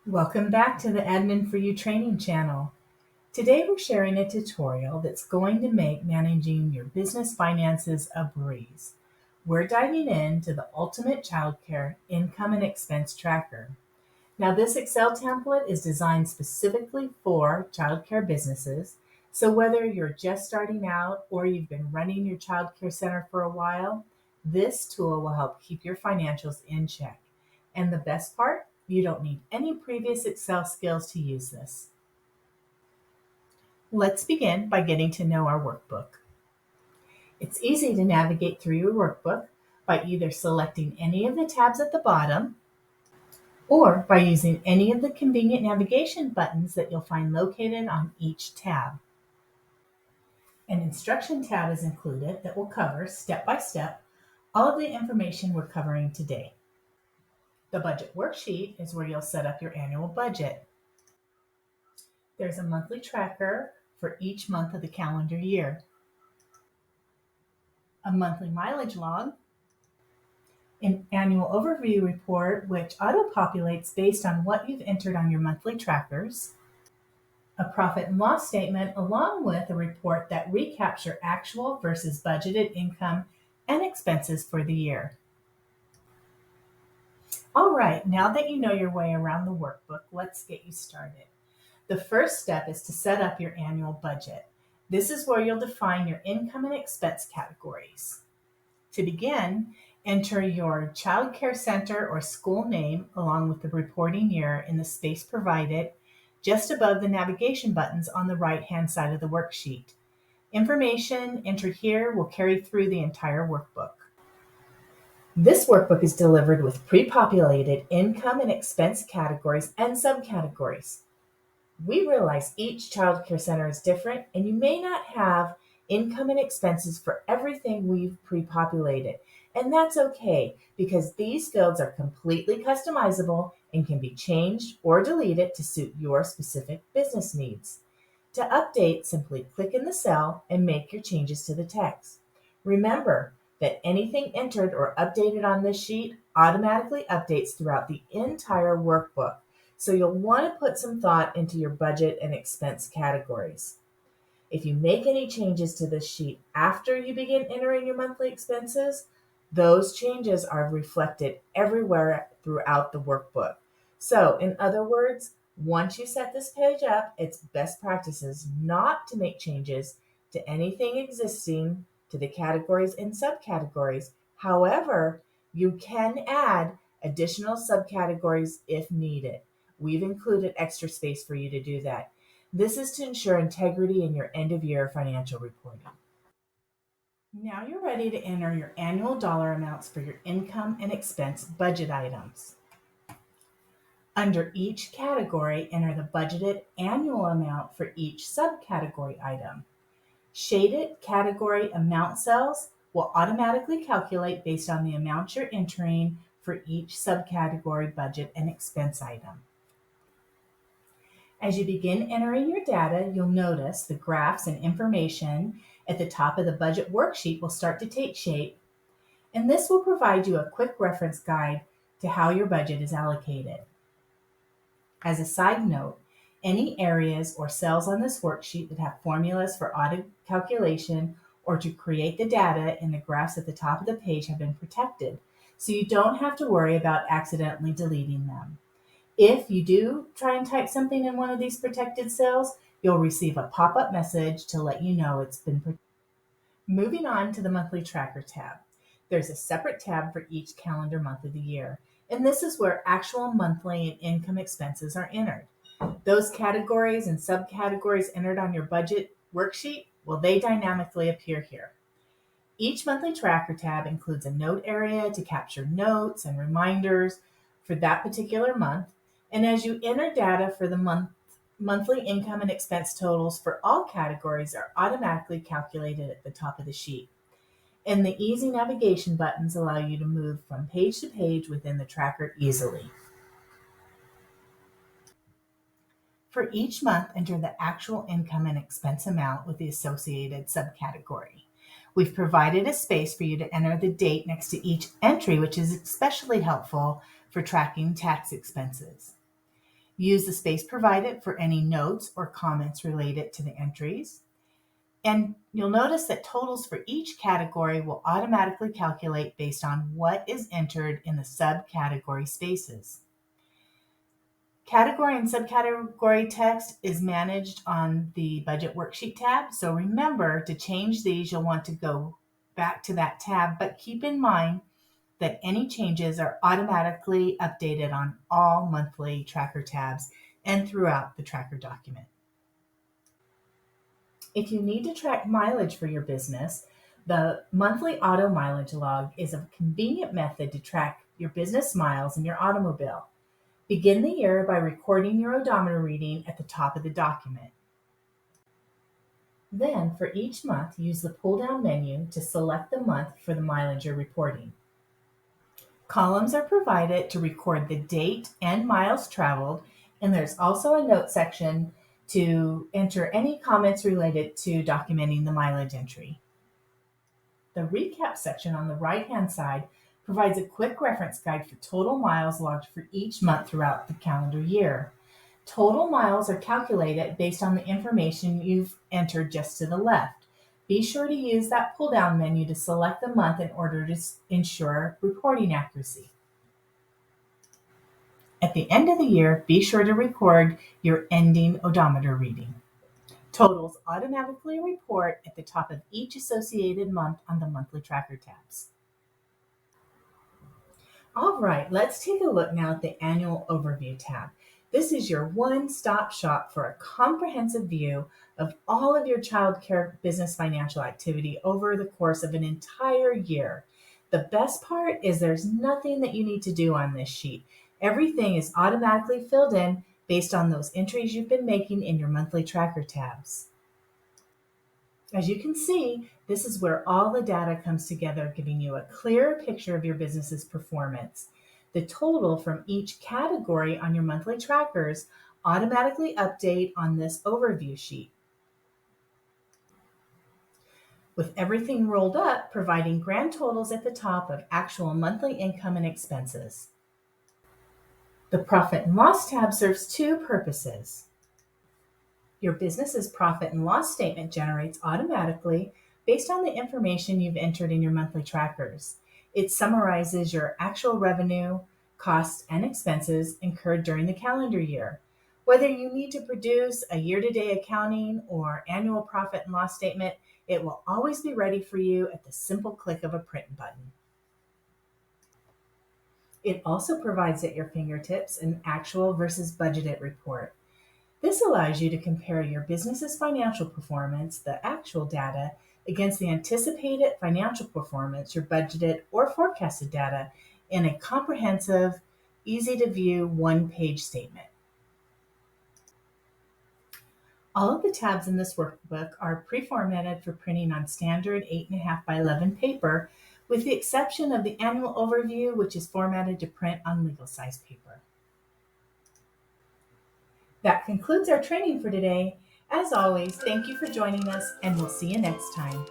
Welcome back to the Admin for You training channel. Today we're sharing a tutorial that's going to make managing your business finances a breeze. We're diving into the ultimate childcare income and expense tracker. Now this Excel template is designed specifically for childcare businesses, so whether you're just starting out or you've been running your childcare center for a while, this tool will help keep your financials in check. And the best part, you don't need any previous Excel skills to use this. Let's begin by getting to know our workbook. It's easy to navigate through your workbook by either selecting any of the tabs at the bottom or by using any of the convenient navigation buttons that you'll find located on each tab. An instruction tab is included that will cover step by step all of the information we're covering today. The budget worksheet is where you'll set up your annual budget. There's a monthly tracker for each month of the calendar year, a monthly mileage log, an annual overview report which auto-populates based on what you've entered on your monthly trackers, a profit and loss statement along with a report that recaps your actual versus budgeted income and expenses for the year. All right, now that you know your way around the workbook, let's get you started. The first step is to set up your annual budget. This is where you'll define your income and expense categories. To begin, enter your child care center or school name along with the reporting year in the space provided just above the navigation buttons on the right-hand side of the worksheet. Information entered here will carry through the entire workbook. This workbook is delivered with pre-populated income and expense categories and subcategories. We realize each child care center is different, and you may not have income and expenses for everything we've pre-populated. And that's okay, because these fields are completely customizable and can be changed or deleted to suit your specific business needs. To update, simply click in the cell and make your changes to the text. Remember that anything entered or updated on this sheet automatically updates throughout the entire workbook. So you'll want to put some thought into your budget and expense categories. If you make any changes to this sheet after you begin entering your monthly expenses, those changes are reflected everywhere throughout the workbook. So, in other words, once you set this page up, it's best practices not to make changes to anything existing to the categories and subcategories. However, you can add additional subcategories if needed. We've included extra space for you to do that. This is to ensure integrity in your end-of-year financial reporting. Now you're ready to enter your annual dollar amounts for your income and expense budget items. Under each category, enter the budgeted annual amount for each subcategory item. Shaded category amount cells will automatically calculate based on the amount you're entering for each subcategory budget and expense item. As you begin entering your data, you'll notice the graphs and information at the top of the budget worksheet will start to take shape, and this will provide you a quick reference guide to how your budget is allocated. As a side note, any areas or cells on this worksheet that have formulas for auto calculation or to create the data in the graphs at the top of the page have been protected, so you don't have to worry about accidentally deleting them. If you do try and type something in one of these protected cells, you'll receive a pop-up message to let you know it's been protected. Moving on to the monthly tracker tab. There's a separate tab for each calendar month of the year, and this is where actual monthly and income expenses are entered. Those categories and subcategories entered on your budget worksheet, well, they dynamically appear here. Each monthly tracker tab includes a note area to capture notes and reminders for that particular month. And as you enter data for the monthly income and expense totals for all categories are automatically calculated at the top of the sheet. And the easy navigation buttons allow you to move from page to page within the tracker easily. For each month, enter the actual income and expense amount with the associated subcategory. We've provided a space for you to enter the date next to each entry, which is especially helpful for tracking tax expenses. Use the space provided for any notes or comments related to the entries. And you'll notice that totals for each category will automatically calculate based on what is entered in the subcategory spaces. Category and subcategory text is managed on the Budget Worksheet tab. So remember, to change these, you'll want to go back to that tab, but keep in mind that any changes are automatically updated on all monthly tracker tabs and throughout the tracker document. If you need to track mileage for your business, the monthly auto mileage log is a convenient method to track your business miles in your automobile. Begin the year by recording your odometer reading at the top of the document. Then, for each month, use the pull-down menu to select the month for the mileage you're reporting. Columns are provided to record the date and miles traveled, and there's also a note section to enter any comments related to documenting the mileage entry. The recap section on the right-hand side provides a quick reference guide for total miles logged for each month throughout the calendar year. Total miles are calculated based on the information you've entered just to the left. Be sure to use that pull-down menu to select the month in order to ensure reporting accuracy. At the end of the year, be sure to record your ending odometer reading. Totals automatically report at the top of each associated month on the monthly tracker tabs. All right, let's take a look now at the Annual Overview tab. This is your one-stop shop for a comprehensive view of all of your childcare business financial activity over the course of an entire year. The best part is there's nothing that you need to do on this sheet. Everything is automatically filled in based on those entries you've been making in your monthly tracker tabs. As you can see, this is where all the data comes together, giving you a clearer picture of your business's performance. The total from each category on your monthly trackers automatically update on this overview sheet, with everything rolled up, providing grand totals at the top of actual monthly income and expenses. The Profit and Loss tab serves two purposes. Your business's profit and loss statement generates automatically based on the information you've entered in your monthly trackers. It summarizes your actual revenue, costs, and expenses incurred during the calendar year. Whether you need to produce a year-to-date accounting or annual profit and loss statement, it will always be ready for you at the simple click of a print button. It also provides at your fingertips an actual versus budgeted report. This allows you to compare your business's financial performance, the actual data, against the anticipated financial performance, your budgeted or forecasted data, in a comprehensive, easy-to-view one-page statement. All of the tabs in this workbook are pre-formatted for printing on standard 8.5 by 11 paper, with the exception of the Annual Overview, which is formatted to print on legal size paper. That concludes our training for today. As always, thank you for joining us, and we'll see you next time.